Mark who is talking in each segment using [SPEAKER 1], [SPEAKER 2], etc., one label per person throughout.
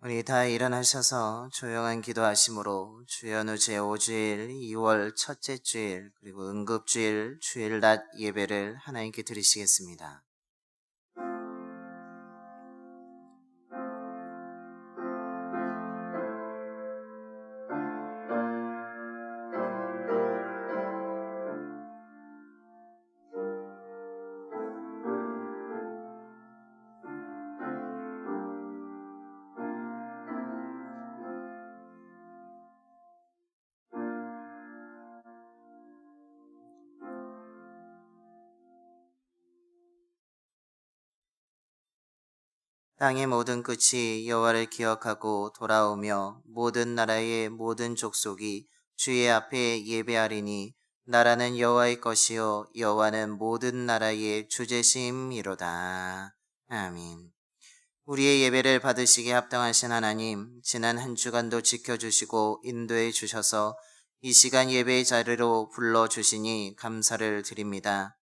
[SPEAKER 1] 우리 다 일어나셔서 조용한 기도하심으로 주연우 제5주일 2월 첫째 주일 그리고 응급주일 주일 낮 예배를 하나님께 드리시겠습니다. 땅의 모든 끝이 여호와를 기억하고 돌아오며 모든 나라의 모든 족속이 주의 앞에 예배하리니 나라는 여호와의 것이요 여호와는 모든 나라의 주제심이로다. 아멘. 우리의 예배를 받으시기에 합당하신 하나님, 지난 한 주간도 지켜주시고 인도해 주셔서 이 시간 예배의 자리로 불러주시니 감사를 드립니다.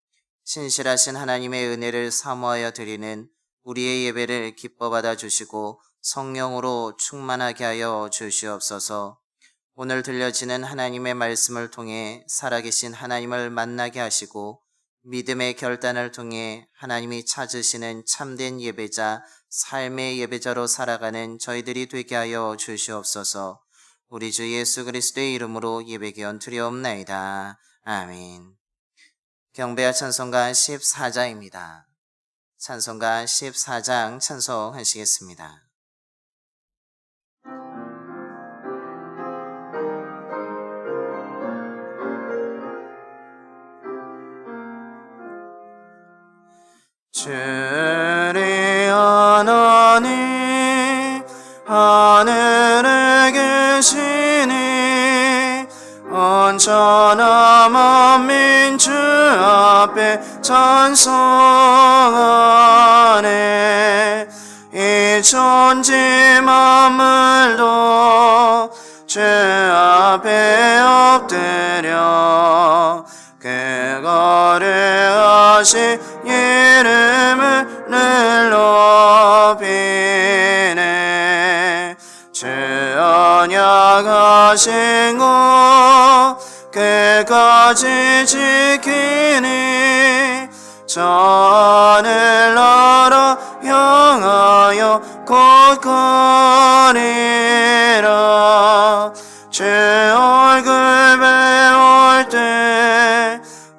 [SPEAKER 1] 신실하신 하나님의 은혜를 사모하여 드리는 우리의 예배를 기뻐 받아 주시고 성령으로 충만하게 하여 주시옵소서. 오늘 들려지는 하나님의 말씀을 통해 살아계신 하나님을 만나게 하시고 믿음의 결단을 통해 하나님이 찾으시는 참된 예배자, 삶의 예배자로 살아가는 저희들이 되게 하여 주시옵소서. 우리 주 예수 그리스도의 이름으로 예배기원 드리옵나이다. 아멘. 경배와 찬송가 14장입니다. 찬송가 14장 찬송하시겠습니다. 주의 하나님 하늘에 계시니 온전한 만민 주 앞에 찬송하네. 이 천지 만물도 주 앞에 엎드려 그거를 이름을 늘 높이네. 주 언약하신 것 끝까지 지키니 저 하늘 나라 향하여 곧 가리라. 주 얼굴 배울 때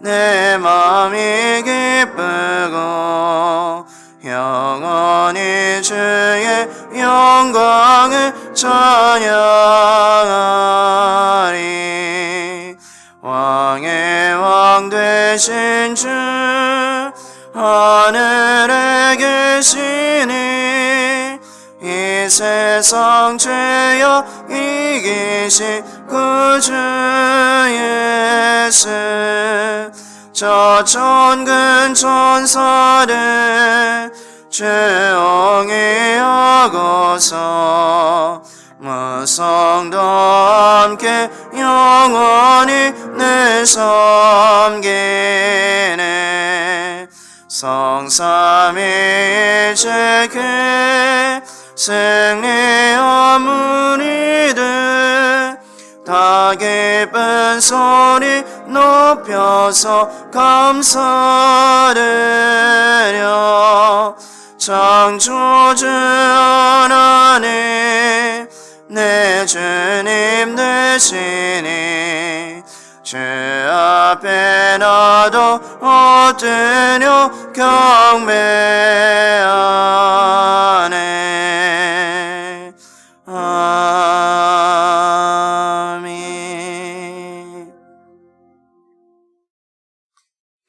[SPEAKER 1] 내 맘이 기쁘고 영원히 주의 영광을 찬양하리. 왕의 왕 되신 주 하늘에 계시니 이 세상 죄여 이기신 구주 예수 저 천근 천사를 조용히 하고서 무성도 함께 영원히 늘 섬기네. 성삼위일체계 승리한 무리들 다 기쁜 소리 높여서 감사드려. 창조주 하나님 내 주님 되시니 주 앞에 나도 엎드려 경배하네. 아멘.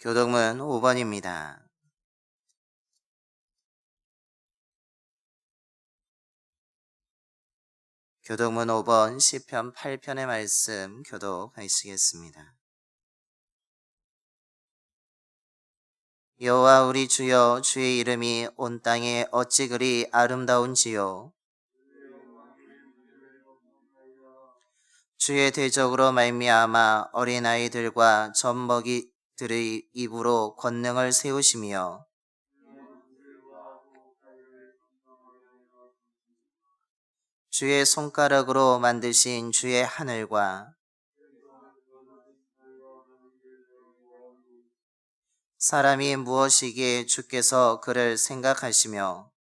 [SPEAKER 1] 교독문 5번입니다. 교독문 5번 시편 8편의 말씀 교독하시겠습니다. 여호와 우리 주여, 주의 이름이 온 땅에 어찌 그리 아름다운지요. 주의 대적으로 말미암아 어린아이들과 젖먹이들의 입으로 권능을 세우시며 주의 손가락으로 만드신 주의 하늘과 사람이 무엇이기에 주께서 그를 생각하시며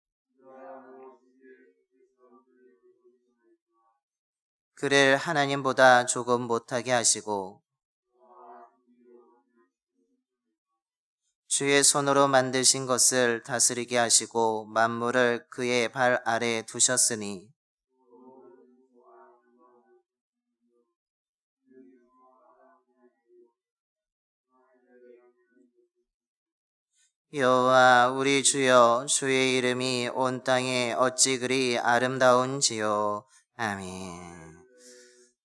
[SPEAKER 1] 그를 하나님보다 조금 못하게 하시고 주의 손으로 만드신 것을 다스리게 하시고 만물을 그의 발 아래 두셨으니 여호와 우리 주여, 주의 이름이 온 땅에 어찌 그리 아름다운지요. 아멘.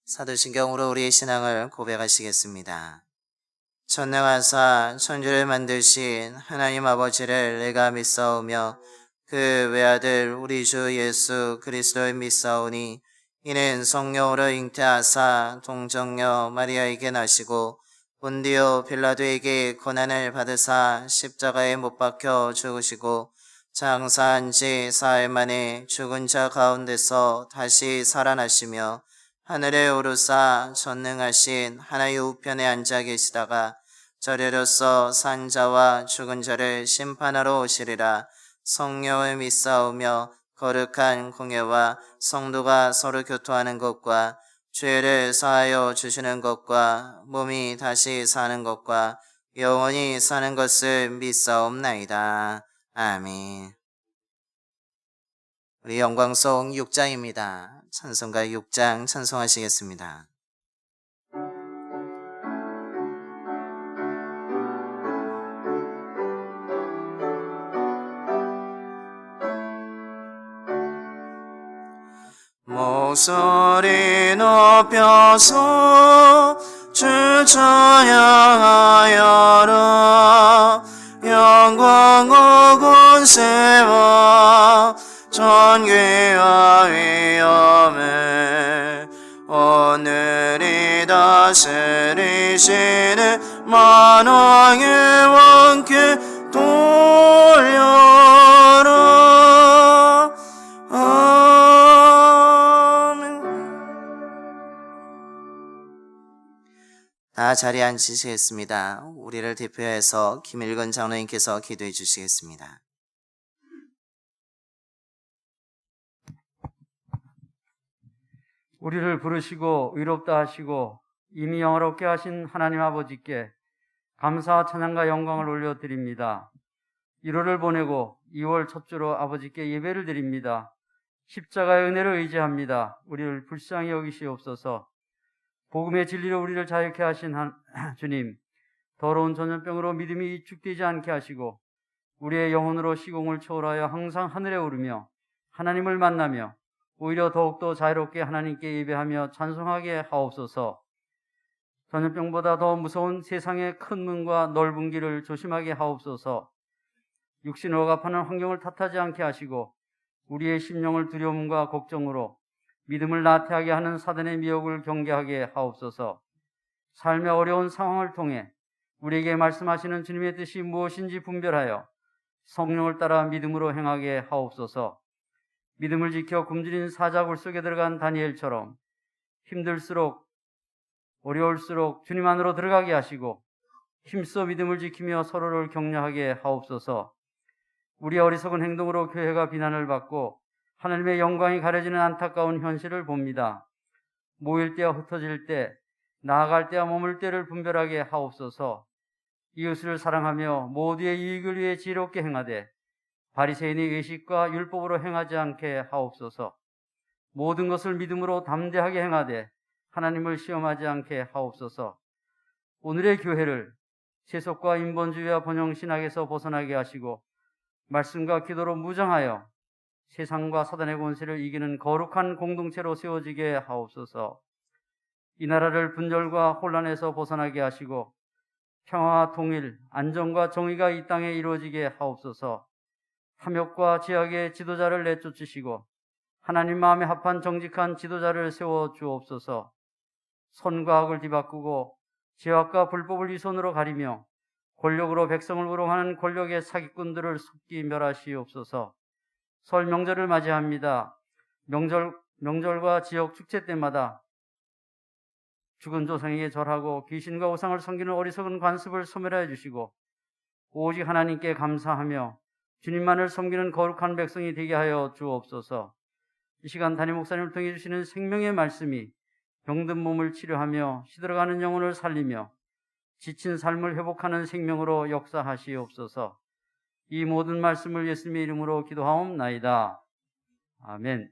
[SPEAKER 1] 사도신경으로 우리의 신앙을 고백하시겠습니다. 전능하사 천지를 만드신 하나님 아버지를 내가 믿사오며 그 외아들 우리 주 예수 그리스도를 믿사오니 이는 성령으로 잉태하사 동정녀 마리아에게 나시고 본디오 빌라도에게 고난을 받으사 십자가에 못 박혀 죽으시고 장사한 지 사흘 만에 죽은 자 가운데서 다시 살아나시며 하늘에 오르사 전능하신 하나의 우편에 앉아 계시다가 저리로서 산 자와 죽은 자를 심판하러 오시리라. 성령을 믿사오며 거룩한 공예와 성도가 서로 교토하는 것과 죄를 사하여 주시는 것과 몸이 다시 사는 것과 영원히 사는 것을 믿사옵나이다. 아멘. 우리 영광송 6장입니다. 찬송가 6장 찬송하시겠습니다. 목소리 높여서 주 찬양하여라. 영광 권세와 존귀와 위엄을 오늘이 다스리시는 만왕의 왕께 돌려라. 아멘. 다 자리에 앉으시겠습니다. 우리를 대표해서 김일건 장로님께서 기도해 주시겠습니다.
[SPEAKER 2] 우리를 부르시고 의롭다 하시고 이미 영화롭게 하신 하나님 아버지께 감사와 찬양과 영광을 올려드립니다. 1월을 보내고 2월 첫 주로 아버지께 예배를 드립니다. 십자가의 은혜를 의지합니다. 우리를 불쌍히 여기시옵소서. 복음의 진리로 우리를 자유케 하신 주님, 더러운 전염병으로 믿음이 위축되지 않게 하시고 우리의 영혼으로 시공을 초월하여 항상 하늘에 오르며 하나님을 만나며 오히려 더욱더 자유롭게 하나님께 예배하며 찬송하게 하옵소서. 전염병보다 더 무서운 세상의 큰 문과 넓은 길을 조심하게 하옵소서. 육신을 억압하는 환경을 탓하지 않게 하시고 우리의 심령을 두려움과 걱정으로 믿음을 나태하게 하는 사단의 미혹을 경계하게 하옵소서. 삶의 어려운 상황을 통해 우리에게 말씀하시는 주님의 뜻이 무엇인지 분별하여 성령을 따라 믿음으로 행하게 하옵소서. 믿음을 지켜 굶주린 사자굴 속에 들어간 다니엘처럼 힘들수록 어려울수록 주님 안으로 들어가게 하시고 힘써 믿음을 지키며 서로를 격려하게 하옵소서. 우리 어리석은 행동으로 교회가 비난을 받고 하나님의 영광이 가려지는 안타까운 현실을 봅니다. 모일 때와 흩어질 때, 나아갈 때와 머물 때를 분별하게 하옵소서. 이웃을 사랑하며 모두의 이익을 위해 지혜롭게 행하되 바리새인의 외식과 율법으로 행하지 않게 하옵소서. 모든 것을 믿음으로 담대하게 행하되 하나님을 시험하지 않게 하옵소서. 오늘의 교회를 세속과 인본주의와 번영신학에서 벗어나게 하시고 말씀과 기도로 무장하여 세상과 사단의 권세를 이기는 거룩한 공동체로 세워지게 하옵소서. 이 나라를 분열과 혼란에서 벗어나게 하시고 평화와 통일, 안정과 정의가 이 땅에 이루어지게 하옵소서. 탐욕과 제약의 지도자를 내쫓으시고 하나님 마음에 합한 정직한 지도자를 세워 주옵소서. 선과 악을 뒤바꾸고 죄악과 불법을 윗손으로 가리며 권력으로 백성을 우롱하는 권력의 사기꾼들을 속기 멸하시옵소서. 설 명절을 맞이합니다. 명절 명절과 지역 축제 때마다 죽은 조상에게 절하고 귀신과 우상을 섬기는 어리석은 관습을 소멸하여 주시고 오직 하나님께 감사하며 주님만을 섬기는 거룩한 백성이 되게 하여 주옵소서. 이 시간 담임 목사님을 통해 주시는 생명의 말씀이 병든 몸을 치료하며 시들어가는 영혼을 살리며 지친 삶을 회복하는 생명으로 역사하시옵소서. 이 모든 말씀을 예수님의 이름으로 기도하옵나이다. 아멘.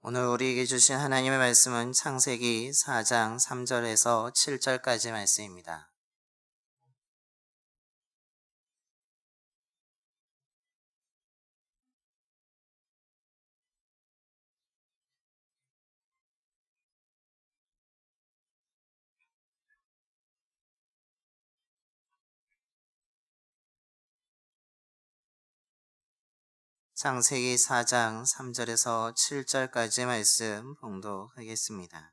[SPEAKER 1] 오늘 우리에게 주신 하나님의 말씀은 창세기 4장 3절에서 7절까지 말씀입니다. 창세기 4장 3절에서 7절까지 말씀 봉독하겠습니다.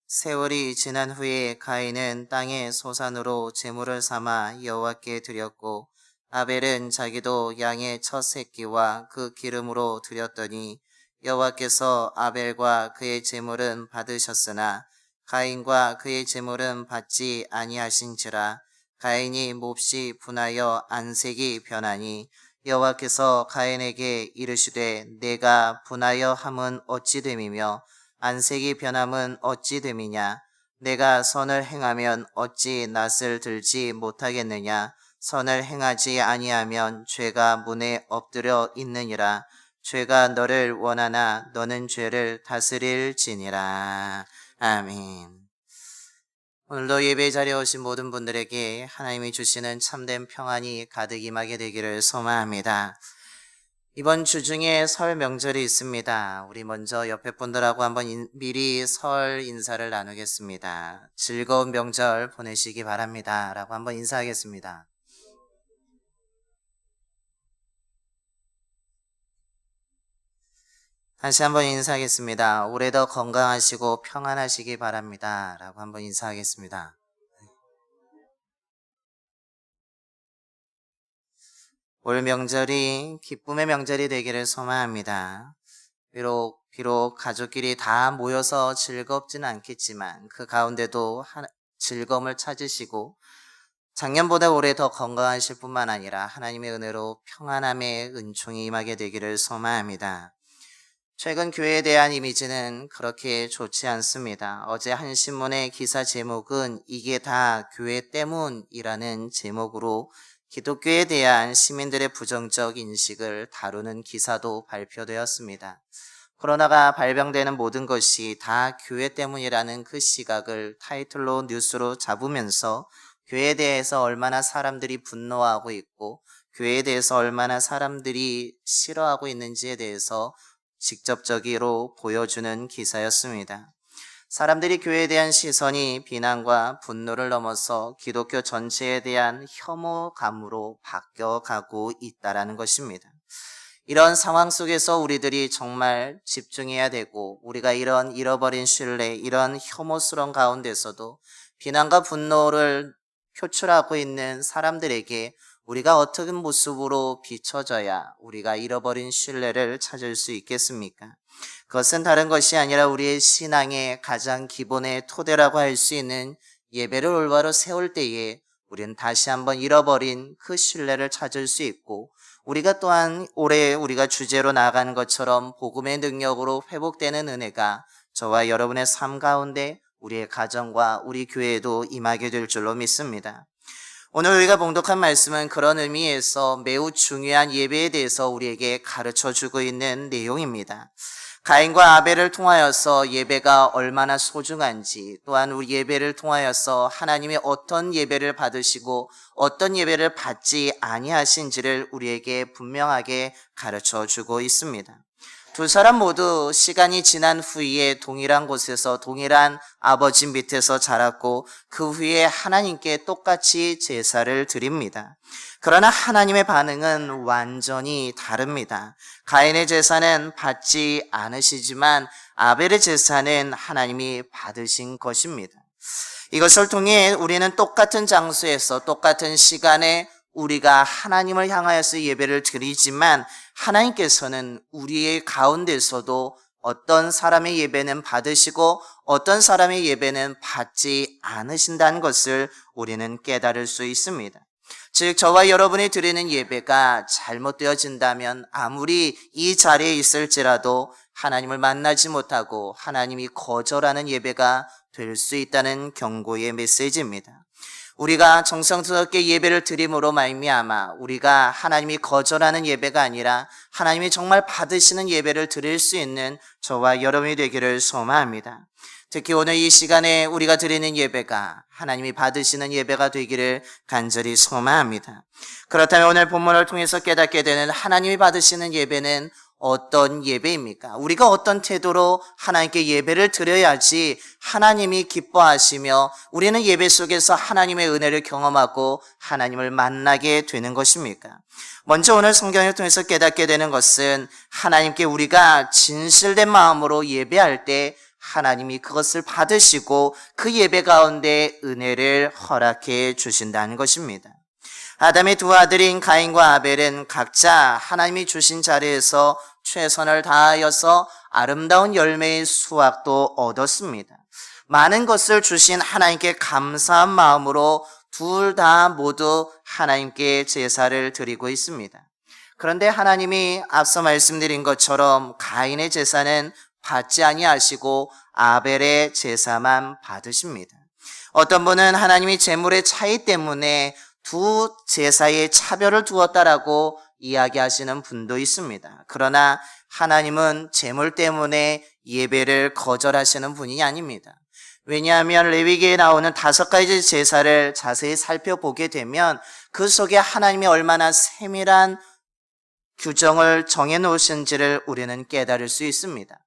[SPEAKER 1] 세월이 지난 후에 가인은 땅의 소산으로 제물을 삼아 여호와께 드렸고 아벨은 자기도 양의 첫 새끼와 그 기름으로 드렸더니 여호와께서 아벨과 그의 제물은 받으셨으나 가인과 그의 제물은 받지 아니하신지라. 가인이 몹시 분하여 안색이 변하니 여호와께서 가인에게 이르시되 내가 분하여 함은 어찌 됨이며 안색이 변함은 어찌 됨이냐. 내가 선을 행하면 어찌 낯을 들지 못하겠느냐. 선을 행하지 아니하면 죄가 문에 엎드려 있느니라. 죄가 너를 원하나 너는 죄를 다스릴지니라. 아멘. 오늘도 예배 자리에 오신 모든 분들에게 하나님이 주시는 참된 평안이 가득 임하게 되기를 소망합니다. 이번 주 중에 설 명절이 있습니다. 우리 먼저 옆에 분들하고 한번 미리 설 인사를 나누겠습니다. 즐거운 명절 보내시기 바랍니다. 라고 한번 인사하겠습니다. 다시 한번 인사하겠습니다. 올해 더 건강하시고 평안하시기 바랍니다. 라고 한번 인사하겠습니다. 올 명절이 기쁨의 명절이 되기를 소망합니다. 비록 가족끼리 다 모여서 즐겁지는 않겠지만 그 가운데도 즐거움을 찾으시고 작년보다 올해 더 건강하실 뿐만 아니라 하나님의 은혜로 평안함의 은총이 임하게 되기를 소망합니다. 최근 교회에 대한 이미지는 그렇게 좋지 않습니다. 어제 한 신문의 기사 제목은 이게 다 교회 때문이라는 제목으로 기독교에 대한 시민들의 부정적 인식을 다루는 기사도 발표되었습니다. 코로나가 발병되는 모든 것이 다 교회 때문이라는 그 시각을 타이틀로 뉴스로 잡으면서 교회에 대해서 얼마나 사람들이 분노하고 있고 교회에 대해서 얼마나 사람들이 싫어하고 있는지에 대해서 직접적으로 보여주는 기사였습니다. 사람들이 교회에 대한 시선이 비난과 분노를 넘어서 기독교 전체에 대한 혐오감으로 바뀌어가고 있다는 것입니다. 이런 상황 속에서 우리들이 정말 집중해야 되고 우리가 이런 잃어버린 신뢰, 이런 혐오스러운 가운데서도 비난과 분노를 표출하고 있는 사람들에게 우리가 어떤 모습으로 비춰져야 우리가 잃어버린 신뢰를 찾을 수 있겠습니까? 그것은 다른 것이 아니라 우리의 신앙의 가장 기본의 토대라고 할 수 있는 예배를 올바로 세울 때에 우리는 다시 한번 잃어버린 그 신뢰를 찾을 수 있고 우리가 또한 올해 우리가 주제로 나아가는 것처럼 복음의 능력으로 회복되는 은혜가 저와 여러분의 삶 가운데 우리의 가정과 우리 교회에도 임하게 될 줄로 믿습니다. 오늘 우리가 봉독한 말씀은 그런 의미에서 매우 중요한 예배에 대해서 우리에게 가르쳐주고 있는 내용입니다. 가인과 아벨을 통하여서 예배가 얼마나 소중한지, 또한 우리 예배를 통하여서 하나님이 어떤 예배를 받으시고 어떤 예배를 받지 아니하신지를 우리에게 분명하게 가르쳐 주고 있습니다. 두 사람 모두 시간이 지난 후에 동일한 곳에서 동일한 아버지 밑에서 자랐고 그 후에 하나님께 똑같이 제사를 드립니다. 그러나 하나님의 반응은 완전히 다릅니다. 가인의 제사는 받지 않으시지만 아벨의 제사는 하나님이 받으신 것입니다. 이것을 통해 우리는 똑같은 장소에서 똑같은 시간에 우리가 하나님을 향하여서 예배를 드리지만 하나님께서는 우리의 가운데서도 어떤 사람의 예배는 받으시고 어떤 사람의 예배는 받지 않으신다는 것을 우리는 깨달을 수 있습니다. 즉 저와 여러분이 드리는 예배가 잘못되어진다면 아무리 이 자리에 있을지라도 하나님을 만나지 못하고 하나님이 거절하는 예배가 될 수 있다는 경고의 메시지입니다. 우리가 정성스럽게 예배를 드림으로 말미암아 우리가 하나님이 거절하는 예배가 아니라 하나님이 정말 받으시는 예배를 드릴 수 있는 저와 여러분이 되기를 소망합니다. 특히 오늘 이 시간에 우리가 드리는 예배가 하나님이 받으시는 예배가 되기를 간절히 소망합니다. 그렇다면 오늘 본문을 통해서 깨닫게 되는 하나님이 받으시는 예배는 어떤 예배입니까? 우리가 어떤 태도로 하나님께 예배를 드려야지 하나님이 기뻐하시며 우리는 예배 속에서 하나님의 은혜를 경험하고 하나님을 만나게 되는 것입니까? 먼저 오늘 성경을 통해서 깨닫게 되는 것은 하나님께 우리가 진실된 마음으로 예배할 때 하나님이 그것을 받으시고 그 예배 가운데 은혜를 허락해 주신다는 것입니다. 아담의 두 아들인 가인과 아벨은 각자 하나님이 주신 자리에서 최선을 다하여서 아름다운 열매의 수확도 얻었습니다. 많은 것을 주신 하나님께 감사한 마음으로 둘 다 모두 하나님께 제사를 드리고 있습니다. 그런데 하나님이 앞서 말씀드린 것처럼 가인의 제사는 받지 아니하시고 아벨의 제사만 받으십니다. 어떤 분은 하나님이 재물의 차이 때문에 두 제사의 차별을 두었다라고 이야기하시는 분도 있습니다. 그러나 하나님은 재물 때문에 예배를 거절하시는 분이 아닙니다. 왜냐하면 레위기에 나오는 5가지 제사를 자세히 살펴보게 되면 그 속에 하나님이 얼마나 세밀한 규정을 정해놓으신지를 우리는 깨달을 수 있습니다.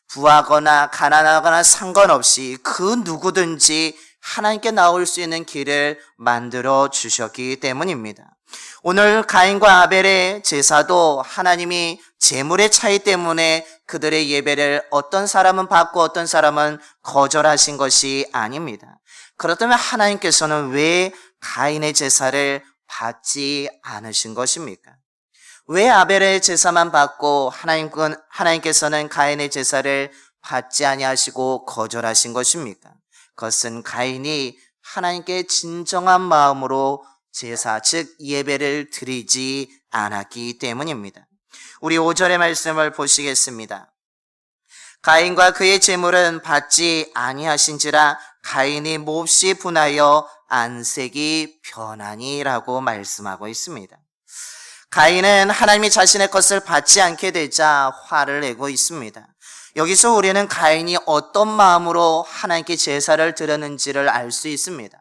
[SPEAKER 1] 부하거나 가난하거나 상관없이 그 누구든지 하나님께 나올 수 있는 길을 만들어 주셨기 때문입니다. 오늘 가인과 아벨의 제사도 하나님이 재물의 차이 때문에 그들의 예배를 어떤 사람은 받고 어떤 사람은 거절하신 것이 아닙니다. 그렇다면 하나님께서는 왜 가인의 제사를 받지 않으신 것입니까? 왜 아벨의 제사만 받고 하나님께서는 가인의 제사를 받지 아니하시고 거절하신 것입니까? 그것은 가인이 하나님께 진정한 마음으로 제사, 즉 예배를 드리지 않았기 때문입니다. 우리 5절의 말씀을 보시겠습니다. 가인과 그의 제물은 받지 아니하신지라 가인이 몹시 분하여 안색이 변하니라고 말씀하고 있습니다. 가인은 하나님이 자신의 것을 받지 않게 되자 화를 내고 있습니다. 여기서 우리는 가인이 어떤 마음으로 하나님께 제사를 드렸는지를 알 수 있습니다.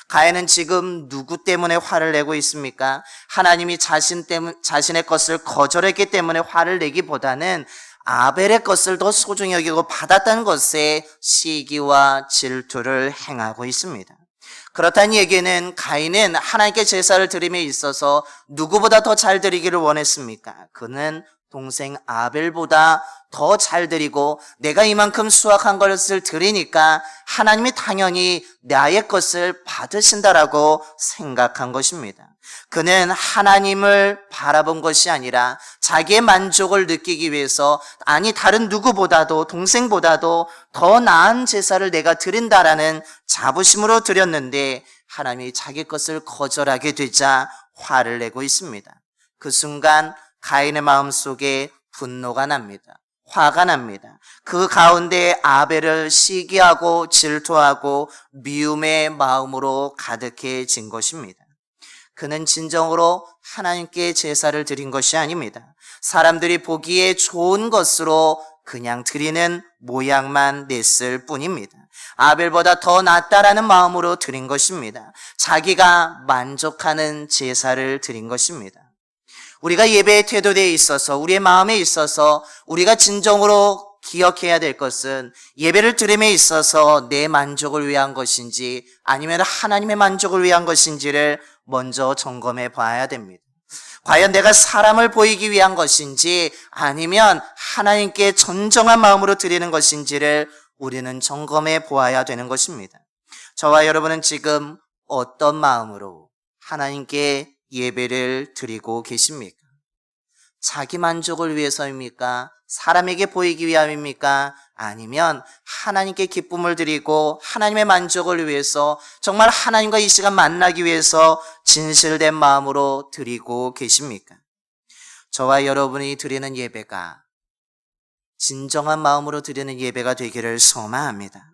[SPEAKER 1] 가인은 지금 누구 때문에 화를 내고 있습니까? 하나님이 자신의 것을 거절했기 때문에 화를 내기보다는 아벨의 것을 더 소중히 여기고 받았다는 것에 시기와 질투를 행하고 있습니다. 그렇다는 얘기는 가인은 하나님께 제사를 드림에 있어서 누구보다 더 잘 드리기를 원했습니까? 그는 동생 아벨보다 더 잘 드리고 내가 이만큼 수확한 것을 드리니까 하나님이 당연히 나의 것을 받으신다라고 생각한 것입니다. 그는 하나님을 바라본 것이 아니라 자기의 만족을 느끼기 위해서 아니 다른 누구보다도 동생보다도 더 나은 제사를 내가 드린다라는 자부심으로 드렸는데 하나님이 자기 것을 거절하게 되자 화를 내고 있습니다. 그 순간 가인의 마음속에 분노가 납니다. 화가 납니다. 그 가운데 아벨을 시기하고 질투하고 미움의 마음으로 가득해진 것입니다. 그는 진정으로 하나님께 제사를 드린 것이 아닙니다. 사람들이 보기에 좋은 것으로 그냥 드리는 모양만 냈을 뿐입니다. 아벨보다 더 낫다라는 마음으로 드린 것입니다. 자기가 만족하는 제사를 드린 것입니다. 우리가 예배의 태도에 있어서, 우리의 마음에 있어서 우리가 진정으로 기억해야 될 것은 예배를 드림에 있어서 내 만족을 위한 것인지 아니면 하나님의 만족을 위한 것인지를 먼저 점검해 봐야 됩니다. 과연 내가 사람을 보이기 위한 것인지 아니면 하나님께 전정한 마음으로 드리는 것인지를 우리는 점검해 보아야 되는 것입니다. 저와 여러분은 지금 어떤 마음으로 하나님께 예배를 드리고 계십니까? 자기 만족을 위해서입니까? 사람에게 보이기 위함입니까? 아니면 하나님께 기쁨을 드리고 하나님의 만족을 위해서 정말 하나님과 이 시간 만나기 위해서 진실된 마음으로 드리고 계십니까? 저와 여러분이 드리는 예배가 진정한 마음으로 드리는 예배가 되기를 소망합니다.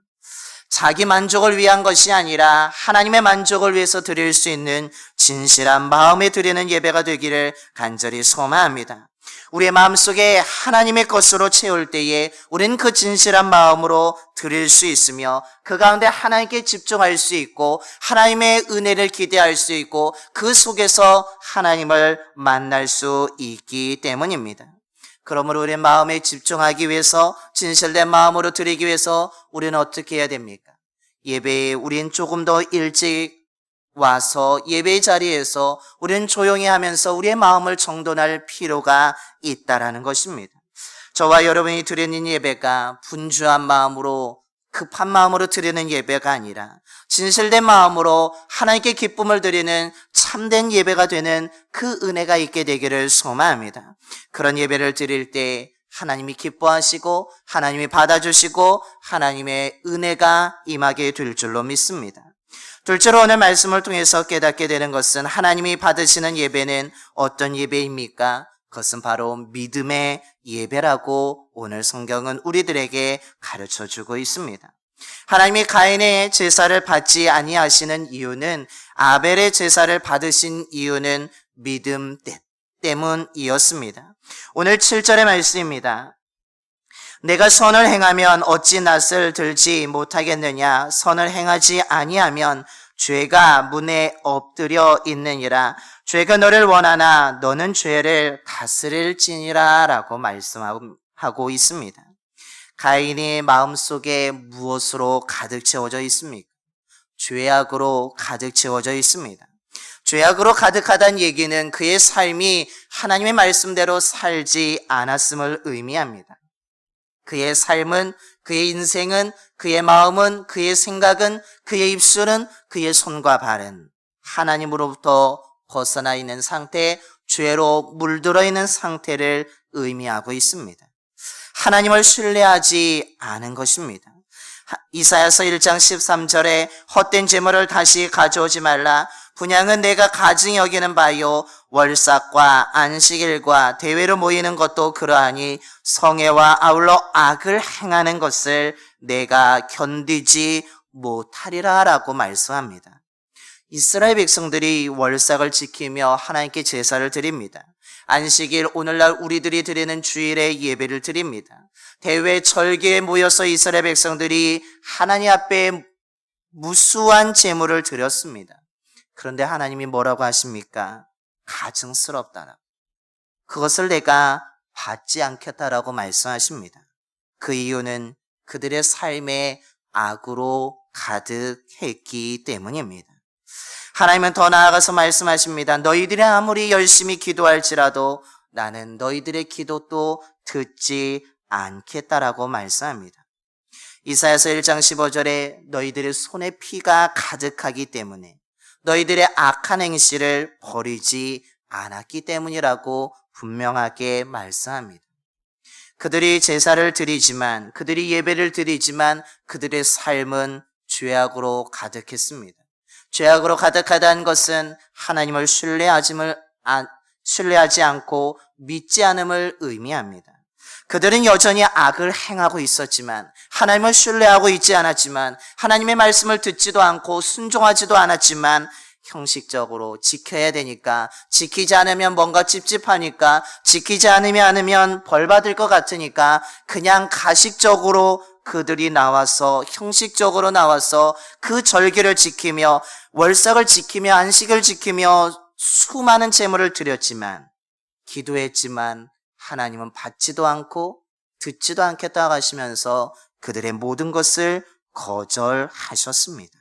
[SPEAKER 1] 자기 만족을 위한 것이 아니라 하나님의 만족을 위해서 드릴 수 있는 진실한 마음에 드리는 예배가 되기를 간절히 소망합니다. 우리의 마음속에 하나님의 것으로 채울 때에 우리는 그 진실한 마음으로 드릴 수 있으며 그 가운데 하나님께 집중할 수 있고 하나님의 은혜를 기대할 수 있고 그 속에서 하나님을 만날 수 있기 때문입니다. 그러므로 우리의 마음에 집중하기 위해서 진실된 마음으로 드리기 위해서 우리는 어떻게 해야 됩니까? 예배에 우린 조금 더 일찍 와서 예배의 자리에서 우리는 조용히 하면서 우리의 마음을 정돈할 필요가 있다라는 것입니다. 저와 여러분이 드리는 예배가 분주한 마음으로 급한 마음으로 드리는 예배가 아니라 진실된 마음으로 하나님께 기쁨을 드리는 참된 예배가 되는 그 은혜가 있게 되기를 소망합니다. 그런 예배를 드릴 때 하나님이 기뻐하시고 하나님이 받아주시고 하나님의 은혜가 임하게 될 줄로 믿습니다. 둘째로 오늘 말씀을 통해서 깨닫게 되는 것은 하나님이 받으시는 예배는 어떤 예배입니까? 그것은 바로 믿음의 예배라고 오늘 성경은 우리들에게 가르쳐주고 있습니다. 하나님이 가인의 제사를 받지 아니하시는 이유는 아벨의 제사를 받으신 이유는 믿음 때문이었습니다. 오늘 7절의 말씀입니다. 내가 선을 행하면 어찌 낯을 들지 못하겠느냐? 선을 행하지 아니하면 죄가 문에 엎드려 있느니라. 죄가 너를 원하나 너는 죄를 다스릴지니라 라고 말씀하고 있습니다. 가인의 마음속에 무엇으로 가득 채워져 있습니까? 죄악으로 가득 채워져 있습니다. 죄악으로 가득하다는 얘기는 그의 삶이 하나님의 말씀대로 살지 않았음을 의미합니다. 그의 삶은, 그의 인생은, 그의 마음은, 그의 생각은, 그의 입술은, 그의 손과 발은 하나님으로부터 벗어나 있는 상태, 죄로 물들어 있는 상태를 의미하고 있습니다. 하나님을 신뢰하지 않은 것입니다. 이사야서 1장 13절에 헛된 재물을 다시 가져오지 말라. 분향은 내가 가증히 여기는 바요. 월삭과 안식일과 대회로 모이는 것도 그러하니 성애와 아울러 악을 행하는 것을 내가 견디지 못하리라 라고 말씀합니다. 이스라엘 백성들이 월삭을 지키며 하나님께 제사를 드립니다. 안식일, 오늘날 우리들이 드리는 주일에 예배를 드립니다. 대회 절기에 모여서 이스라엘 백성들이 하나님 앞에 무수한 제물을 드렸습니다. 그런데 하나님이 뭐라고 하십니까? 가증스럽다. 그것을 내가 받지 않겠다라고 말씀하십니다. 그 이유는 그들의 삶에 악으로 가득했기 때문입니다. 하나님은 더 나아가서 말씀하십니다. 너희들이 아무리 열심히 기도할지라도 나는 너희들의 기도도 듣지 않겠다라고 말씀합니다. 이사야서 1장 15절에 너희들의 손에 피가 가득하기 때문에 너희들의 악한 행실을 버리지 않았기 때문이라고 분명하게 말씀합니다. 그들이 제사를 드리지만, 그들이 예배를 드리지만 그들의 삶은 죄악으로 가득했습니다. 죄악으로 가득하다는 것은 하나님을 신뢰하지 않고 믿지 않음을 의미합니다. 그들은 여전히 악을 행하고 있었지만, 하나님을 신뢰하고 있지 않았지만, 하나님의 말씀을 듣지도 않고 순종하지도 않았지만 형식적으로 지켜야 되니까, 지키지 않으면 뭔가 찝찝하니까, 지키지 않으면 벌 받을 것 같으니까 그냥 가식적으로 그들이 나와서, 형식적으로 나와서 그 절기를 지키며 월삭을 지키며 안식을 지키며 수많은 제물을 드렸지만, 기도했지만 하나님은 받지도 않고 듣지도 않겠다고 하시면서 그들의 모든 것을 거절하셨습니다.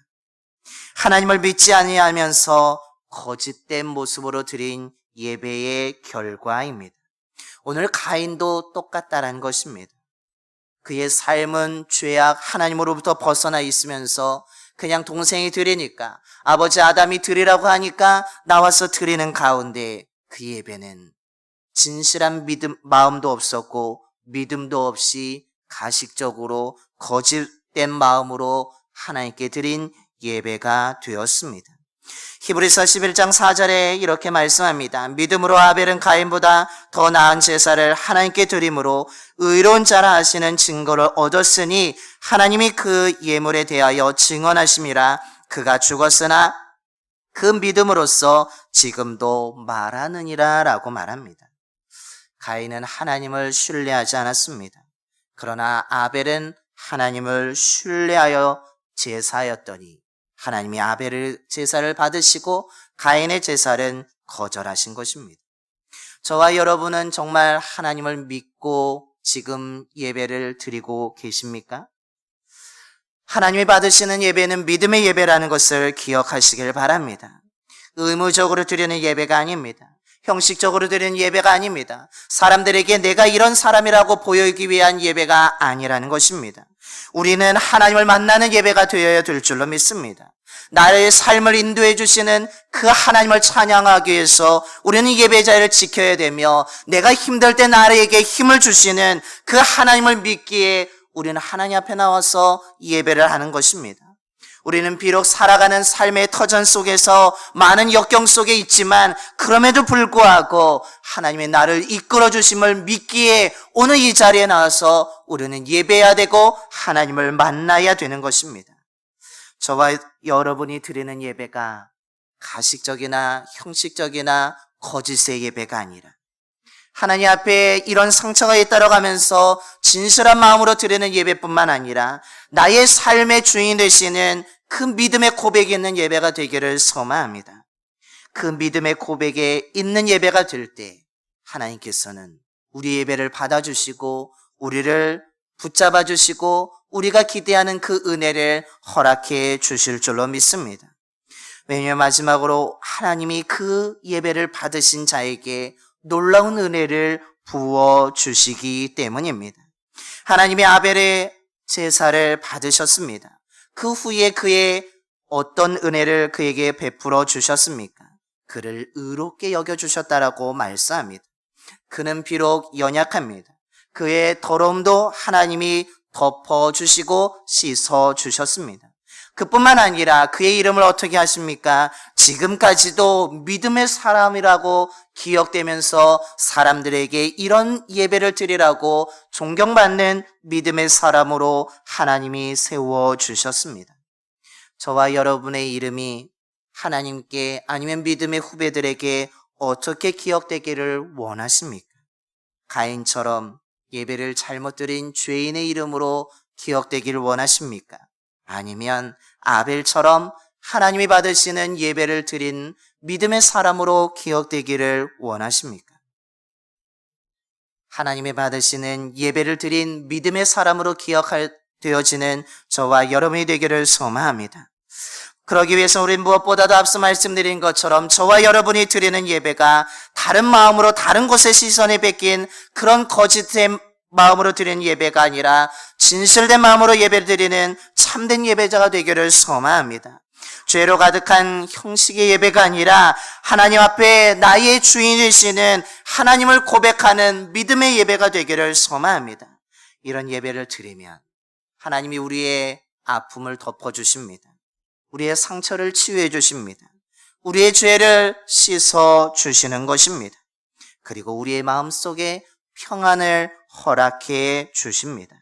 [SPEAKER 1] 하나님을 믿지 아니하면서 거짓된 모습으로 드린 예배의 결과입니다. 오늘 가인도 똑같다라는 것입니다. 그의 삶은 죄악, 하나님으로부터 벗어나 있으면서 그냥 동생이 드리니까, 아버지 아담이 드리라고 하니까 나와서 드리는 가운데 그 예배는 진실한 마음도 없었고 믿음도 없이 가식적으로 거짓된 마음으로 하나님께 드린 예배가 되었습니다. 히브리서 11장 4절에 이렇게 말씀합니다. 믿음으로 아벨은 가인보다 더 나은 제사를 하나님께 드림으로 의로운 자라 하시는 증거를 얻었으니 하나님이 그 예물에 대하여 증언하심이라. 그가 죽었으나 그 믿음으로써 지금도 말하느니라 라고 말합니다. 가인은 하나님을 신뢰하지 않았습니다. 그러나 아벨은 하나님을 신뢰하여 제사였더니 하나님이 아벨의 제사를 받으시고 가인의 제사는 거절하신 것입니다. 저와 여러분은 정말 하나님을 믿고 지금 예배를 드리고 계십니까? 하나님이 받으시는 예배는 믿음의 예배라는 것을 기억하시길 바랍니다. 의무적으로 드리는 예배가 아닙니다. 형식적으로 드리는 예배가 아닙니다. 사람들에게 내가 이런 사람이라고 보이기 위한 예배가 아니라는 것입니다. 우리는 하나님을 만나는 예배가 되어야 될 줄로 믿습니다. 나의 삶을 인도해 주시는 그 하나님을 찬양하기 위해서 우리는 예배 자리를 지켜야 되며, 내가 힘들 때 나에게 힘을 주시는 그 하나님을 믿기에 우리는 하나님 앞에 나와서 예배를 하는 것입니다. 우리는 비록 살아가는 삶의 터전 속에서 많은 역경 속에 있지만 그럼에도 불구하고 하나님의 나를 이끌어 주심을 믿기에 오늘 이 자리에 나와서 우리는 예배해야 되고 하나님을 만나야 되는 것입니다. 저와 여러분이 드리는 예배가 가식적이나 형식적이나 거짓의 예배가 아니라 하나님 앞에 이런 상처가 있다고 하면서 진실한 마음으로 드리는 예배뿐만 아니라 나의 삶의 주인 되시는 그 믿음의 고백이 있는 예배가 되기를 소망합니다. 그 믿음의 고백에 있는 예배가 될 때 하나님께서는 우리 예배를 받아주시고 우리를 붙잡아 주시고 우리가 기대하는 그 은혜를 허락해 주실 줄로 믿습니다. 왜냐하면 마지막으로 하나님이 그 예배를 받으신 자에게 놀라운 은혜를 부어주시기 때문입니다. 하나님이 아벨의 제사를 받으셨습니다. 그 후에 그의 어떤 은혜를 그에게 베풀어 주셨습니까? 그를 의롭게 여겨주셨다라고 말씀합니다. 그는 비록 연약합니다. 그의 더러움도 하나님이 덮어주시고 씻어주셨습니다. 그뿐만 아니라 그의 이름을 어떻게 하십니까? 지금까지도 믿음의 사람이라고 기억되면서 사람들에게 이런 예배를 드리라고 존경받는 믿음의 사람으로 하나님이 세워주셨습니다. 저와 여러분의 이름이 하나님께 아니면 믿음의 후배들에게 어떻게 기억되기를 원하십니까? 가인처럼 예배를 잘못 드린 죄인의 이름으로 기억되기를 원하십니까? 아니면 아벨처럼 하나님이 받으시는 예배를 드린 믿음의 사람으로 기억되기를 원하십니까? 하나님이 받으시는 예배를 드린 믿음의 사람으로 되어지는 저와 여러분이 되기를 소망합니다. 그러기 위해서 우리는 무엇보다도 앞서 말씀드린 것처럼 저와 여러분이 드리는 예배가 다른 마음으로 다른 곳에 시선이 뺏긴 그런 거짓된 마음으로 드리는 예배가 아니라 진실된 마음으로 예배를 드리는 참된 예배자가 되기를 소망합니다. 죄로 가득한 형식의 예배가 아니라 하나님 앞에 나의 주인 되시는 하나님을 고백하는 믿음의 예배가 되기를 소망합니다. 이런 예배를 드리면 하나님이 우리의 아픔을 덮어주십니다. 우리의 상처를 치유해 주십니다. 우리의 죄를 씻어 주시는 것입니다. 그리고 우리의 마음속에 평안을 허락해 주십니다.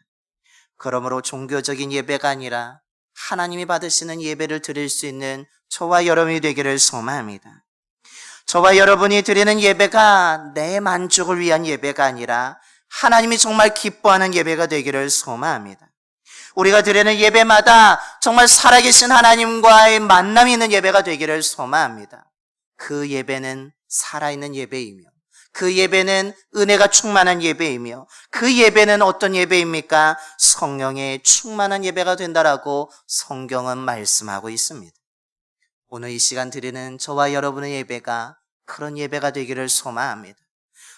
[SPEAKER 1] 그러므로 종교적인 예배가 아니라 하나님이 받으시는 예배를 드릴 수 있는 저와 여러분이 되기를 소망합니다. 저와 여러분이 드리는 예배가 내 만족을 위한 예배가 아니라 하나님이 정말 기뻐하는 예배가 되기를 소망합니다. 우리가 드리는 예배마다 정말 살아계신 하나님과의 만남이 있는 예배가 되기를 소망합니다. 그 예배는 살아있는 예배이며 그 예배는 은혜가 충만한 예배이며 그 예배는 어떤 예배입니까? 성령의 충만한 예배가 된다라고 성경은 말씀하고 있습니다. 오늘 이 시간 드리는 저와 여러분의 예배가 그런 예배가 되기를 소망합니다.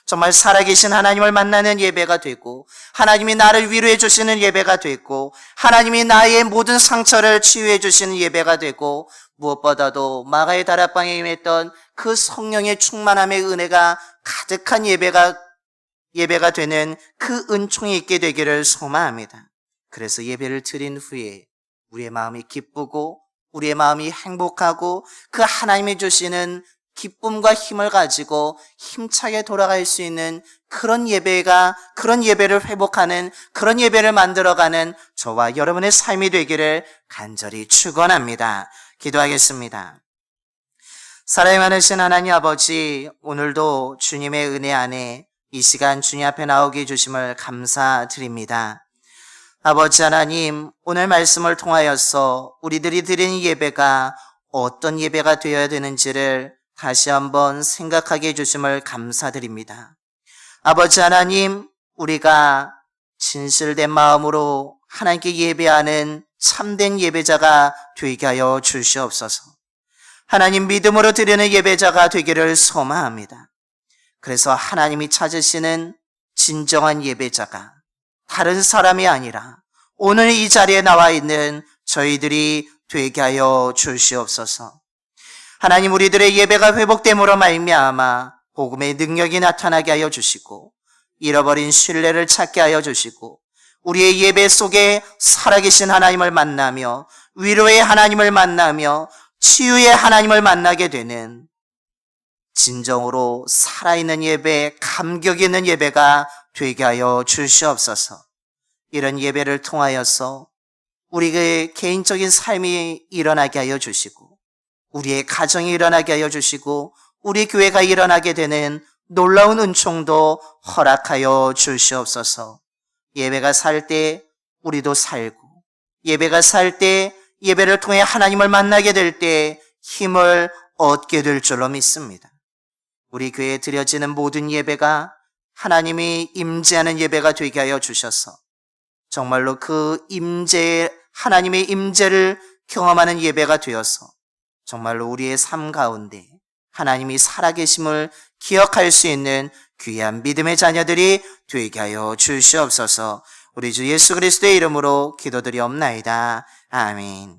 [SPEAKER 1] 정말 살아계신 하나님을 만나는 예배가 되고 하나님이 나를 위로해 주시는 예배가 되고 하나님이 나의 모든 상처를 치유해 주시는 예배가 되고 무엇보다도 마가의 다락방에 임했던 그 성령의 충만함의 은혜가 가득한 예배가 되는 그 은총이 있게 되기를 소망합니다. 그래서 예배를 드린 후에 우리의 마음이 기쁘고 우리의 마음이 행복하고 그 하나님이 주시는 기쁨과 힘을 가지고 힘차게 돌아갈 수 있는 그런 예배를 회복하는 그런 예배를 만들어가는 저와 여러분의 삶이 되기를 간절히 축원합니다. 기도하겠습니다. 사랑이 많으신 하나님 아버지, 오늘도 주님의 은혜 안에 이 시간 주님 앞에 나오게 해주심을 감사드립니다. 아버지 하나님, 오늘 말씀을 통하여서 우리들이 드리는 예배가 어떤 예배가 되어야 되는지를 다시 한번 생각하게 해주심을 감사드립니다. 아버지 하나님, 우리가 진실된 마음으로 하나님께 예배하는 참된 예배자가 되게 하여 주시옵소서. 하나님 믿음으로 드리는 예배자가 되기를 소망합니다. 그래서 하나님이 찾으시는 진정한 예배자가 다른 사람이 아니라 오늘 이 자리에 나와 있는 저희들이 되게 하여 주시옵소서. 하나님, 우리들의 예배가 회복됨으로 말미암아 복음의 능력이 나타나게 하여 주시고 잃어버린 신뢰를 찾게 하여 주시고 우리의 예배 속에 살아계신 하나님을 만나며 위로의 하나님을 만나며 치유의 하나님을 만나게 되는 진정으로 살아있는 예배, 감격 있는 예배가 되게 하여 주시옵소서. 이런 예배를 통하여서 우리의 개인적인 삶이 일어나게 하여 주시고 우리의 가정이 일어나게 하여 주시고 우리 교회가 일어나게 되는 놀라운 은총도 허락하여 주시옵소서. 예배가 살 때 우리도 살고 예배가 살 때 예배를 통해 하나님을 만나게 될 때 힘을 얻게 될 줄로 믿습니다. 우리 교회에 드려지는 모든 예배가 하나님이 임재하는 예배가 되게 하여 주셔서 정말로 하나님의 임재를 경험하는 예배가 되어서 정말로 우리의 삶 가운데 하나님이 살아계심을 기억할 수 있는 귀한 믿음의 자녀들이 되게 하여 주시옵소서. 우리 주 예수 그리스도의 이름으로 기도드리옵나이다. 아멘.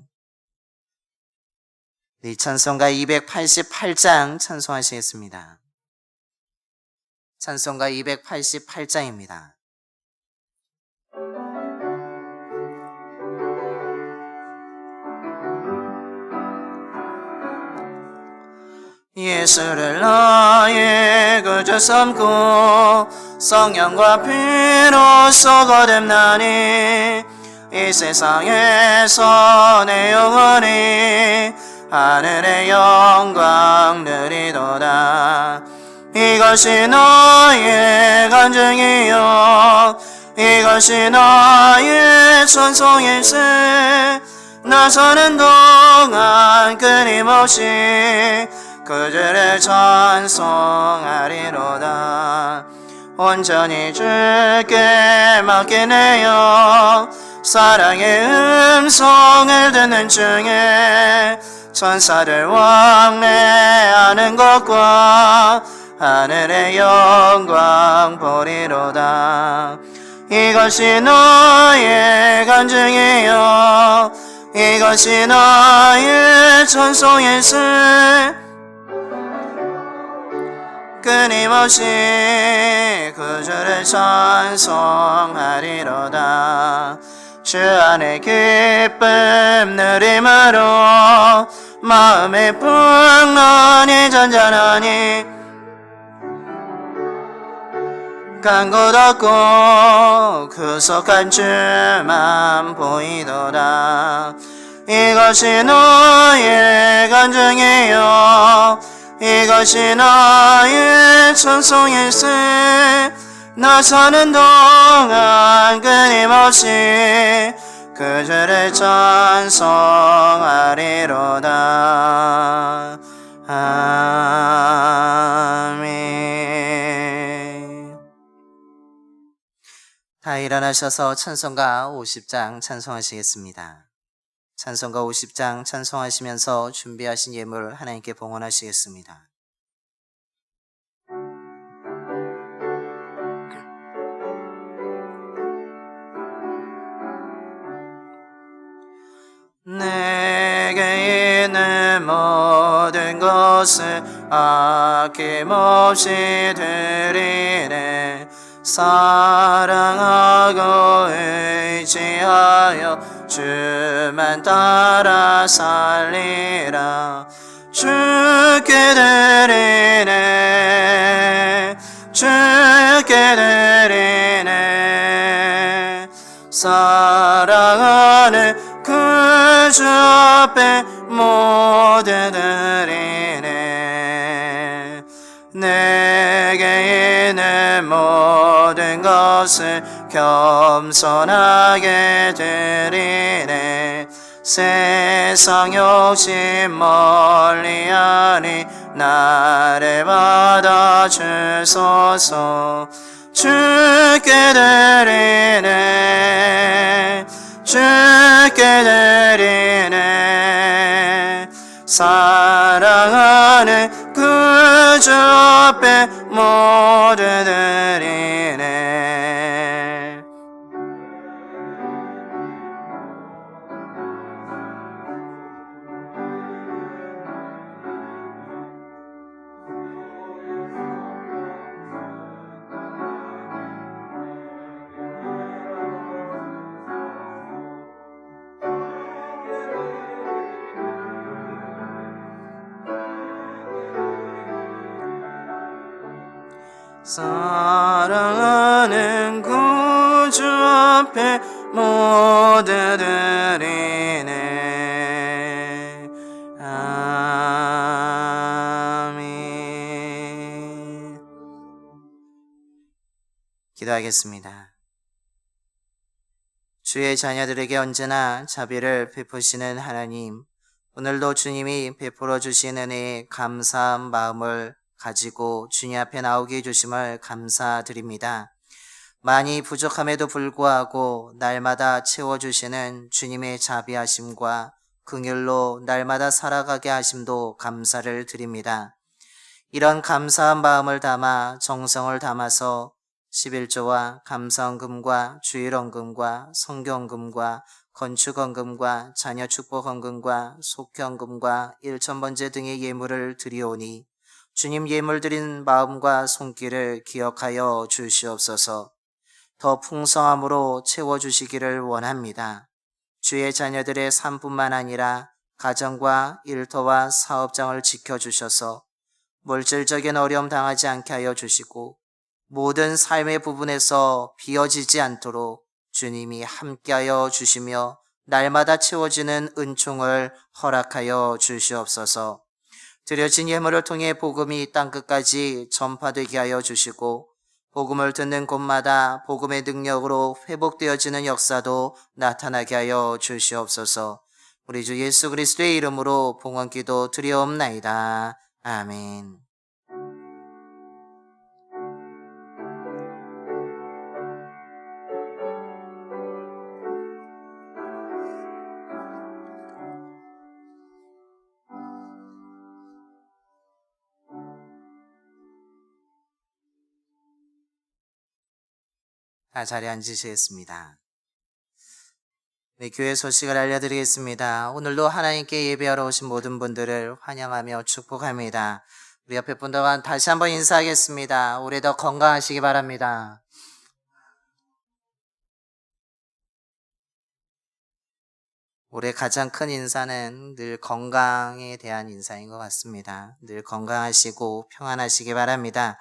[SPEAKER 1] 이 찬송가 288장 찬송하시겠습니다. 찬송가 288장입니다. 예수를 나의 구주 삼고 성령과 피로써 거듭나니 이 세상에서 내 영혼이 하늘의 영광 누리도다. 이것이 나의 간증이요 이것이 나의 찬송일세. 나 사는 동안 끊임없이 그들의 찬송하리로다. 온전히 주께 맡기네요. 사랑의 음성을 듣는 중에 천사를 왕래하는 것과 하늘의 영광 보리로다. 이것이 나의 간증이요 이것이 나의 찬송일세. 끊임없이 그주를 찬송하리로다. 주 안에 기쁨 누림으로 마음의 풍랑이 잔잔하니 간 곳 없고 구속한 주만 보이도다. 이것이 너의 간증이요 이것이 나의 찬송일세 나 사는 동안 끊임없이 그 주를 찬송하리로다. 아멘. 다 일어나셔서 찬송가 50장 찬송하시겠습니다. 찬송가 50장 찬송하시면서 준비하신 예물 하나님께 봉헌하시겠습니다. 내게 있는 모든 것을 아낌없이 드리네 사랑하고 의지하여 주만 따라 살리라 주께 드리네 주께 드리네 사랑하는 그 주 앞에 모두 드리네 내게 있는 모든 것을 겸손하게 드리네 세상 욕심 멀리하니 나를 받아주소서 주께 드리네 주께 드리네 사랑하는 그 주 앞에 모두 드리네 사랑하는 구주 앞에 모두 드리네 아멘. 기도하겠습니다. 주의 자녀들에게 언제나 자비를 베푸시는 하나님, 오늘도 주님이 베풀어 주신 은혜에 감사한 마음을 가지고 주님 앞에 나오게 해주심을 감사드립니다. 많이 부족함에도 불구하고 날마다 채워주시는 주님의 자비하심과 긍휼로 날마다 살아가게 하심도 감사를 드립니다. 이런 감사한 마음을 담아 정성을 담아서 11조와 감사헌금과 주일헌금과 성경헌금과 건축헌금과 자녀축복헌금과 속현금과 일천번제 등의 예물을 드리오니 주님 예물 드린 마음과 손길을 기억하여 주시옵소서. 더 풍성함으로 채워주시기를 원합니다. 주의 자녀들의 삶뿐만 아니라 가정과 일터와 사업장을 지켜주셔서 물질적인 어려움 당하지 않게 하여 주시고 모든 삶의 부분에서 비어지지 않도록 주님이 함께하여 주시며 날마다 채워지는 은총을 허락하여 주시옵소서. 드려진 예물을 통해 복음이 땅끝까지 전파되게 하여 주시고 복음을 듣는 곳마다 복음의 능력으로 회복되어지는 역사도 나타나게 하여 주시옵소서. 우리 주 예수 그리스도의 이름으로 봉헌기도 드리옵나이다. 아멘. 자리에 앉으시겠습니다. 네, 교회 소식을 알려드리겠습니다. 오늘도 하나님께 예배하러 오신 모든 분들을 환영하며 축복합니다. 우리 옆에 분들과 다시 한번 인사하겠습니다. 올해도 건강하시기 바랍니다. 올해 가장 큰 인사는 늘 건강에 대한 인사인 것 같습니다. 늘 건강하시고 평안하시기 바랍니다.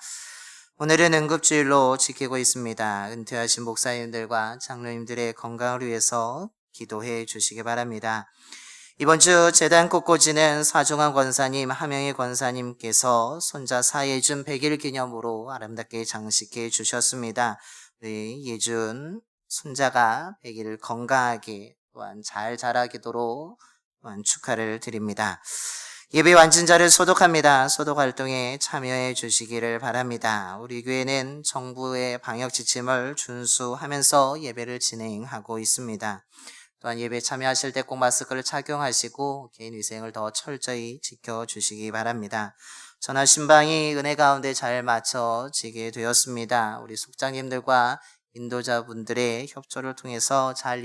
[SPEAKER 1] 오늘은 응급주일로 지키고 있습니다. 은퇴하신 목사님들과 장로님들의 건강을 위해서 기도해 주시기 바랍니다. 이번 주 재단 꽃꽂이는 사중환 권사님, 하명희 권사님께서 손자 사예준 100일 기념으로 아름답게 장식해 주셨습니다. 우리 예준 손자가 100일 건강하게 또한 잘 자라기도록 또한 축하를 드립니다. 예배 완진자를 소독합니다. 소독 활동에 참여해 주시기를 바랍니다. 우리 교회는 정부의 방역 지침을 준수하면서 예배를 진행하고 있습니다. 또한 예배 참여하실 때 꼭 마스크를 착용하시고 개인위생을 더 철저히 지켜주시기 바랍니다. 전화 신방이 은혜 가운데 잘 맞춰지게 되었습니다. 우리 속장님들과 인도자분들의 협조를 통해서 잘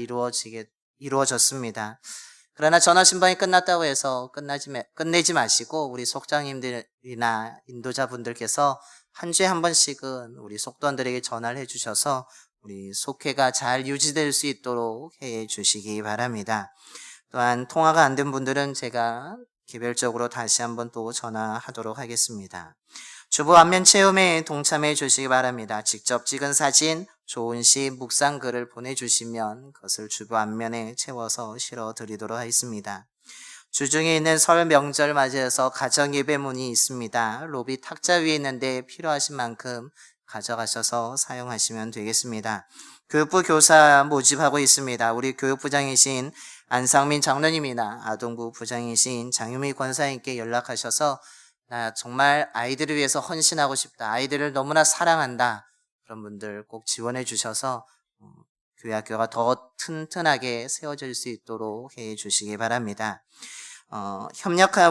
[SPEAKER 1] 이루어졌습니다. 그러나 전화 신방이 끝났다고 해서 끝내지 마시고 우리 속장님들이나 인도자분들께서 한 주에 한 번씩은 우리 속도원들에게 전화를 해주셔서 우리 속회가 잘 유지될 수 있도록 해 주시기 바랍니다. 또한 통화가 안 된 분들은 제가 개별적으로 다시 한번 또 전화하도록 하겠습니다. 주보 안면 체험에 동참해 주시기 바랍니다. 직접 찍은 사진, 좋은 시, 묵상글을 보내주시면 그것을 주보 안면에 채워서 실어드리도록 하겠습니다. 주중에 있는 설 명절 맞이해서 가정 예배문이 있습니다. 로비 탁자 위에 있는데 필요하신 만큼 가져가셔서 사용하시면 되겠습니다. 교육부 교사 모집하고 있습니다. 우리 교육부장이신 안상민 장로님이나 아동부 부장이신 장유미 권사님께 연락하셔서 나 정말 아이들을 위해서 헌신하고 싶다. 아이들을 너무나 사랑한다. 그런 분들 꼭 지원해 주셔서 교회 학교가 더 튼튼하게 세워질 수 있도록 해 주시기 바랍니다.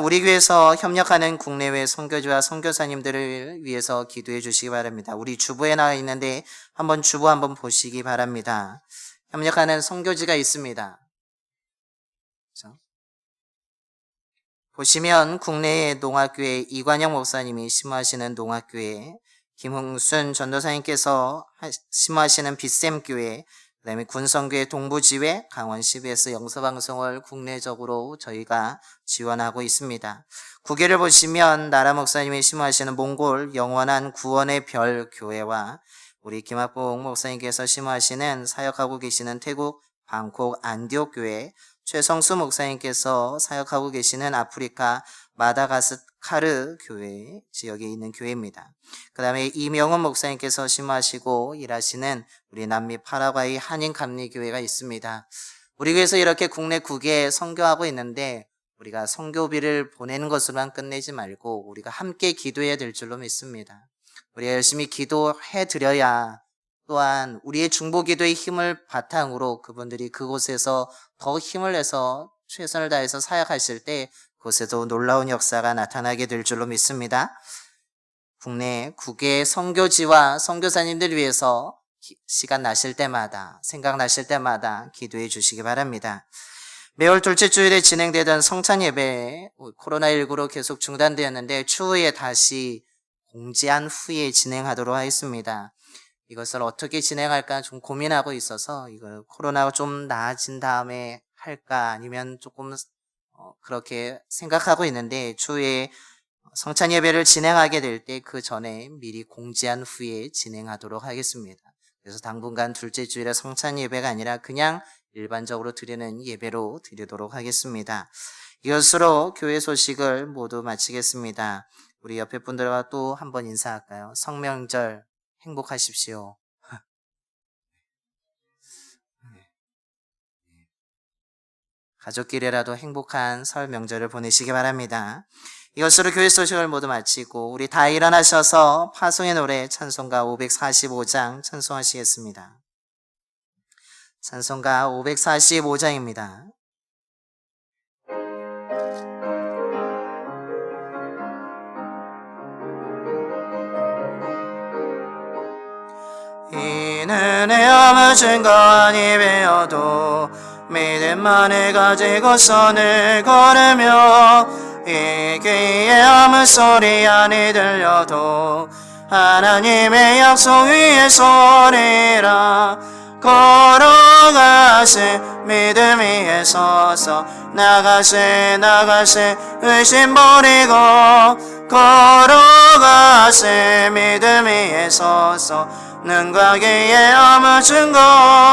[SPEAKER 1] 우리 교회에서 협력하는 국내외 선교주와 선교사님들을 위해서 기도해 주시기 바랍니다. 우리 주보에 나와 있는데 한번 주보 한번 보시기 바랍니다. 협력하는 선교지가 있습니다. 그렇죠? 보시면 국내의 농학교회 이관영 목사님이 심호하시는 농학교회, 김흥순 전도사님께서 심호하시는 빛샘교회, 그 다음에 군성교회 동부지회, 강원 CBS 영서방송을 국내적으로 저희가 지원하고 있습니다. 국외를 보시면 나라 목사님이 심호하시는 몽골 영원한 구원의 별 교회와 우리 김학봉 목사님께서 심호하시는 사역하고 계시는 태국 방콕 안디옥 교회, 최성수 목사님께서 사역하고 계시는 아프리카 마다가스카르 교회 지역에 있는 교회입니다. 그 다음에 이명훈 목사님께서 심호하시고 일하시는 우리 남미 파라과이 한인감리교회가 있습니다. 우리 교회에서 이렇게 국내 국외에 선교하고 있는데 우리가 선교비를 보내는 것으로만 끝내지 말고 우리가 함께 기도해야 될 줄로 믿습니다. 우리가 열심히 기도해 드려야 또한 우리의 중보기도의 힘을 바탕으로 그분들이 그곳에서 더 힘을 내서 최선을 다해서 사역하실 때 그곳에도 놀라운 역사가 나타나게 될 줄로 믿습니다. 국내 국외 선교지와 선교사님들 위해서 시간 나실 때마다 생각나실 때마다 기도해 주시기 바랍니다. 매월 둘째 주일에 진행되던 성찬 예배 코로나19로 계속 중단되었는데 추후에 다시 공지한 후에 진행하도록 하겠습니다. 이것을 어떻게 진행할까 좀 고민하고 있어서 이걸 코로나가 좀 나아진 다음에 할까 아니면 조금 그렇게 생각하고 있는데 추후에 성찬 예배를 진행하게 될 때 그 전에 미리 공지한 후에 진행하도록 하겠습니다. 그래서 당분간 둘째 주일에 성찬 예배가 아니라 그냥 일반적으로 드리는 예배로 드리도록 하겠습니다. 이것으로 교회 소식을 모두 마치겠습니다. 우리 옆에 분들과 또 한번 인사할까요? 성명절 행복하십시오. 가족끼리라도 행복한 설 명절을 보내시기 바랍니다. 이것으로 교회 소식을 모두 마치고 우리 다 일어나셔서 파송의 노래 찬송가 545장 찬송하시겠습니다. 찬송가 545장입니다. 이는 내 아무 증거 아니 배워도 믿음만을 가지고 선을 걸으며 이 귀에 아무 소리 아니 들려도 하나님의 약속 위에 서리라. 걸어가세 믿음 위에 서서 나가세 의심 버리고 걸어가세 믿음 위에 서서 눈과 귀에 아무 증거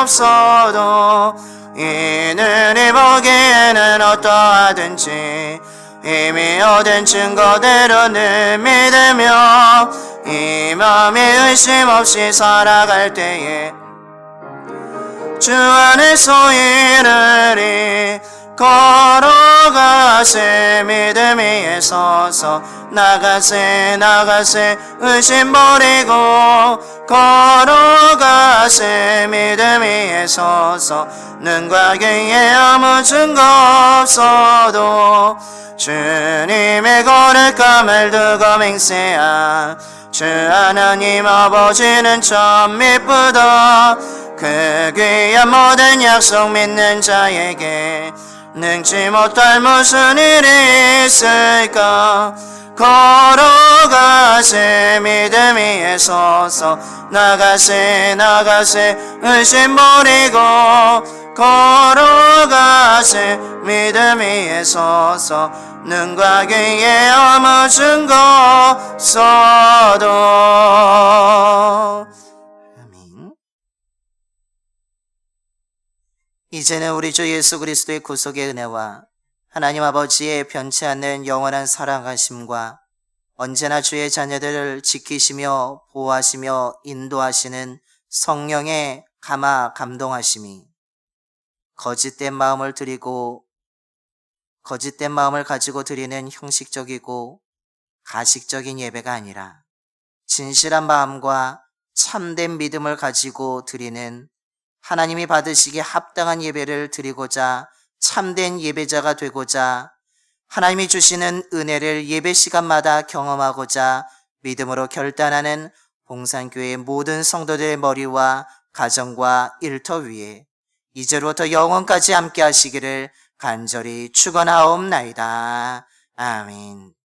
[SPEAKER 1] 없어도 이는 이 보기에는 어떠하든지 이미 얻은 증거대로 늘 믿으며 이 마음이 의심 없이 살아갈 때에 주 안에서 이르리 걸어가세 믿음 위에 서서 나가세 의심 버리고 걸어가세 믿음 위에 서서 눈과 귀에 아무 증거 없어도 주님의 거룩함을 두고 맹세한 주 하나님 아버지는 참 미쁘다. 그 귀한 모든 약속 믿는 자에게 능치 못할 무슨 일이 있을까. 걸어가세 믿음 위에 서서 나가세 의심 버리고 걸어가세 믿음 위에 서서 눈과 귀에 아무 증거 없어도. 아멘. 이제는 우리 주 예수 그리스도의 구속의 은혜와 하나님 아버지의 변치 않는 영원한 사랑하심과 언제나 주의 자녀들을 지키시며 보호하시며 인도하시는 성령의 감동하심이 거짓된 마음을 가지고 드리는 형식적이고 가식적인 예배가 아니라 진실한 마음과 참된 믿음을 가지고 드리는 하나님이 받으시기에 합당한 예배를 드리고자 참된 예배자가 되고자 하나님이 주시는 은혜를 예배 시간마다 경험하고자 믿음으로 결단하는 봉산교회의 모든 성도들의 머리와 가정과 일터 위에 이제로부터 영원까지 함께 하시기를 간절히 축원하옵나이다. 아멘.